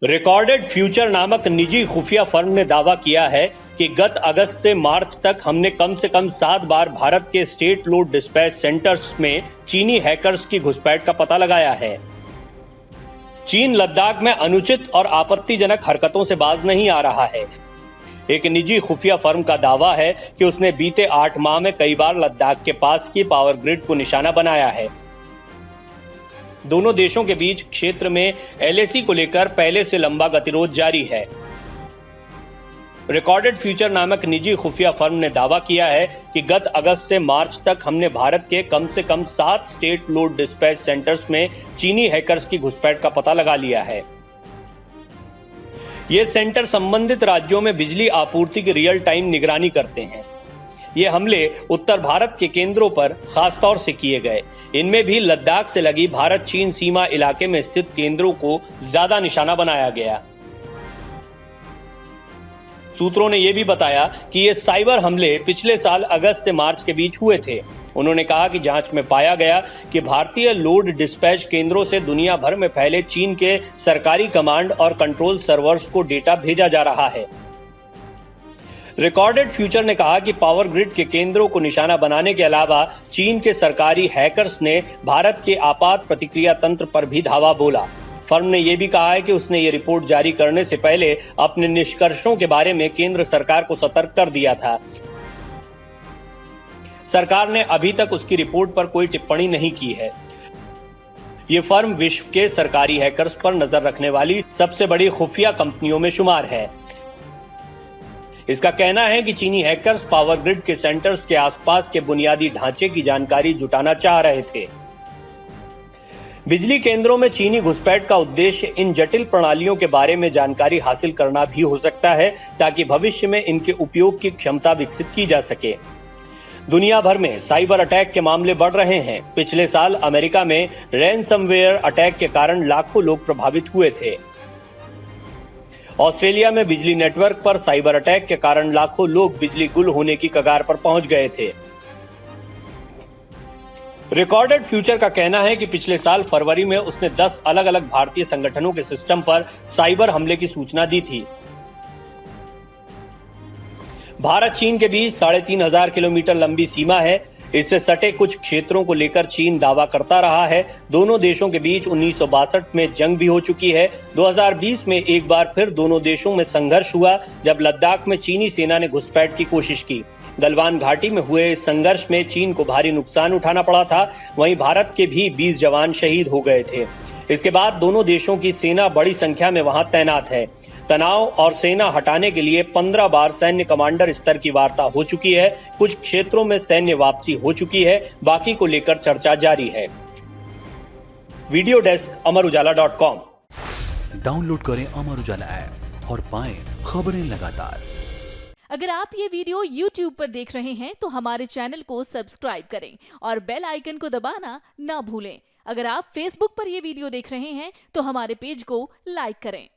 Recorded future नामक निजी खुफिया फर्म ने दावा किया है कि गत अगस्त से मार्च तक हमने कम से कम 7 बार भारत के स्टेट लोड डिस्पैच सेंटर्स में चीनी हैकर्स की घुसपैठ का पता लगाया है। चीन लद्दाख में अनुचित और आपत्तिजनक हरकतों से बाज नहीं आ रहा है। एक निजी खुफिया फर्म का दावा है कि उसने बीते 8 माह में कई बार लद्दाख के पास की पावर ग्रिड को निशाना बनाया है। दोनों देशों के बीच क्षेत्र में एलएसी को लेकर पहले से लंबा गतिरोध जारी है। रिकॉर्डेड फ्यूचर नामक निजी खुफिया फर्म ने दावा किया है कि गत अगस्त से मार्च तक हमने भारत के कम से कम 7 स्टेट लोड डिस्पैच सेंटर्स में चीनी हैकर्स की घुसपैठ का पता लगा लिया है। ये सेंटर संबंधित राज्यों में बिजली आपूर्ति की रियल टाइम निगरानी करते हैं। ये हमले उत्तर भारत के केंद्रों पर खासतौर से किए गए। इनमें भी लद्दाख से लगी भारत चीन सीमा इलाके में स्थित केंद्रों को ज्यादा निशाना बनाया गया। सूत्रों ने यह भी बताया कि ये साइबर हमले पिछले साल अगस्त से मार्च के बीच हुए थे। उन्होंने कहा कि जांच में पाया गया कि भारतीय लोड डिस्पैच केंद्रों से दुनिया भर में फैले चीन के सरकारी कमांड और कंट्रोल सर्वर्स को डेटा भेजा जा रहा है। रिकॉर्डेड फ्यूचर ने कहा कि पावर ग्रिड के केंद्रों को निशाना बनाने के अलावा चीन के सरकारी हैकर्स ने भारत के आपात प्रतिक्रिया तंत्र पर भी धावा बोला। फर्म ने यह भी कहा है कि उसने ये रिपोर्ट जारी करने से पहले अपने निष्कर्षों के बारे में केंद्र सरकार को सतर्क कर दिया था। सरकार ने अभी तक उसकी रिपोर्ट पर कोई टिप्पणी नहीं की है। ये फर्म विश्व के सरकारी हैकर्स पर नजर रखने वाली सबसे बड़ी खुफिया कंपनियों में शुमार है। इसका कहना है कि चीनी हैकर्स पावर ग्रिड के सेंटर्स के आसपास के बुनियादी ढांचे की जानकारी जुटाना चाह रहे थे। बिजली केंद्रों में चीनी घुसपैठ का उद्देश्य इन जटिल प्रणालियों के बारे में जानकारी हासिल करना भी हो सकता है, ताकि भविष्य में इनके उपयोग की क्षमता विकसित की जा सके। दुनिया भर में साइबर अटैक के मामले बढ़ रहे हैं। पिछले साल अमेरिका में रैनसमवेयर अटैक के कारण लाखों लोग प्रभावित हुए थे। ऑस्ट्रेलिया में बिजली नेटवर्क पर साइबर अटैक के कारण लाखों लोग बिजली गुल होने की कगार पर पहुंच गए थे। रिकॉर्डेड फ्यूचर का कहना है कि पिछले साल फरवरी में उसने 10 अलग अलग भारतीय संगठनों के सिस्टम पर साइबर हमले की सूचना दी थी। भारत चीन के बीच 3500 किलोमीटर लंबी सीमा है। इससे सटे कुछ क्षेत्रों को लेकर चीन दावा करता रहा है। दोनों देशों के बीच 1962 में जंग भी हो चुकी है। 2020 में एक बार फिर दोनों देशों में संघर्ष हुआ, जब लद्दाख में चीनी सेना ने घुसपैठ की कोशिश की। गलवान घाटी में हुए इस संघर्ष में चीन को भारी नुकसान उठाना पड़ा था। वहीं भारत के भी 20 जवान शहीद हो गए थे। इसके बाद दोनों देशों की सेना बड़ी संख्या में वहां तैनात है। तनाव और सेना हटाने के लिए 15 बार सैन्य कमांडर स्तर की वार्ता हो चुकी है। कुछ क्षेत्रों में सैन्य वापसी हो चुकी है, बाकी को लेकर चर्चा जारी है। Video desk अमरउजाला.com। डाउनलोड करें अमर उजाला ऐप और पाएं खबरें लगातार। अगर आप ये वीडियो YouTube पर देख रहे हैं तो हमारे चैनल को सब्सक्राइब करें और बेल आइकन को दबाना ना भूलें। अगर आप Facebook पर ये वीडियो देख रहे हैं तो हमारे पेज को लाइक करें।